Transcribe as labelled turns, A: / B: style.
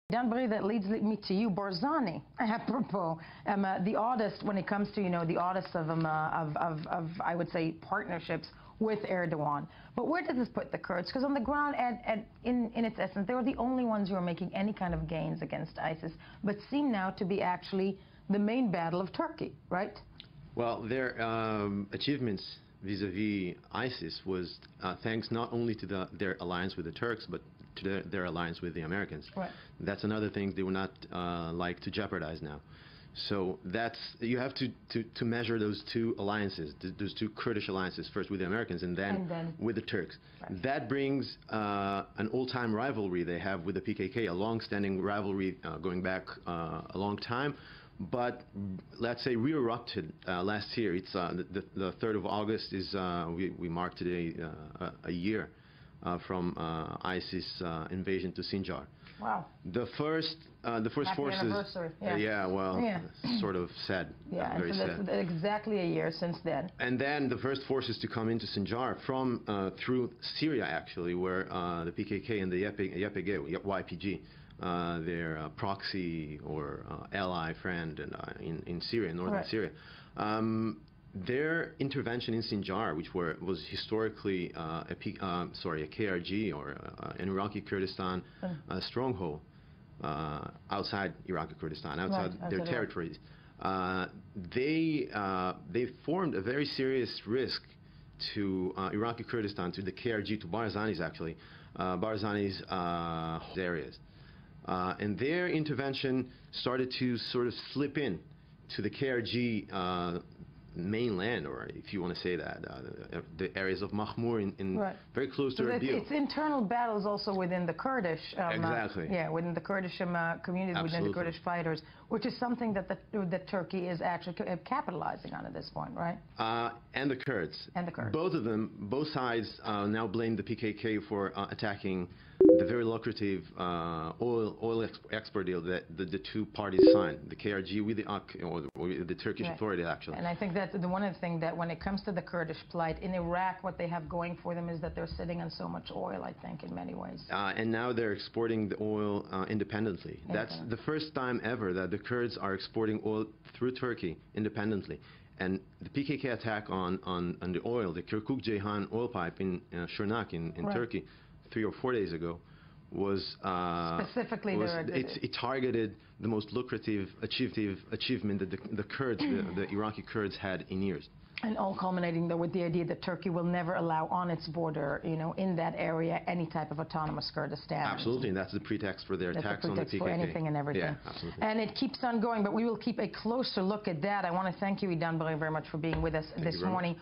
A: Idan Barir, that leads me to you, Barzani. Apropos, the oddest when it comes to, the oddest of I would say, partnerships with Erdogan. But where does this put the Kurds? Because on the ground, in its essence, they were the only ones who were making any kind of gains against ISIS, but seem now to be actually the main battle of Turkey, right?
B: Well, their achievements vis-a-vis ISIS was thanks not only to their alliance with the Turks, but to their alliance with the Americans.
A: Right.
B: That's another thing they would not like to jeopardize now. So you have to measure those two alliances, those two Kurdish alliances, first with the Americans and then with the Turks. Right. That brings an old-time rivalry they have with the PKK, a long-standing rivalry going back a long time. But let's say re-erupted last year. It's the 3rd of August is we mark today a year from ISIS invasion to Sinjar.
A: Wow.
B: The first
A: Happy
B: forces.
A: Anniversary.
B: Yeah. Sort of sad.
A: Yeah,
B: very
A: and so
B: sad.
A: that's exactly a year since then.
B: And then the first forces to come into Sinjar from through Syria, actually, where the PKK and the YPG. Their proxy or ally friend in Syria, in northern Syria. Their intervention in Sinjar, which was historically a KRG or an Iraqi Kurdistan stronghold outside Iraqi Kurdistan, outside their territories, they formed a very serious risk to Iraqi Kurdistan, to the KRG, to Barzani's actually, Barzani's areas. And their intervention started to sort of slip in to the KRG mainland, or if you want to say that, the areas of Mahmur very close to Erbil.
A: It's internal battles also within the Kurdish.
B: Exactly.
A: Within the Kurdish community,
B: Absolutely.
A: within the Kurdish fighters, which is something that Turkey is actually capitalizing on at this point, right?
B: And the Kurds.
A: And the Kurds.
B: Both of them, both sides now blame the PKK for attacking the very lucrative oil export deal that the two parties signed, the KRG with the Turkish authority, actually.
A: And I think that's one of the things that when it comes to the Kurdish plight, in Iraq, what they have going for them is that they're sitting on so much oil, I think, in many ways.
B: And now they're exporting the oil independently. That's the first time ever that the Kurds are exporting oil through Turkey independently. And the PKK attack on the oil, the Kirkuk-Ceyhan oil pipe in Şırnak in Turkey, 3 or 4 days ago, was specifically it targeted the most lucrative achievement that the Kurds, the Iraqi Kurds, had in years.
A: And all culminating, though, with the idea that Turkey will never allow on its border, in that area, any type of autonomous Kurdistan.
B: Absolutely, and that's the pretext for their attacks on the PKK.
A: For anything and everything.
B: Yeah, absolutely.
A: And it keeps on going, but we will keep a closer look at that. I want to thank you, Idan Barir, very much for being with us this morning.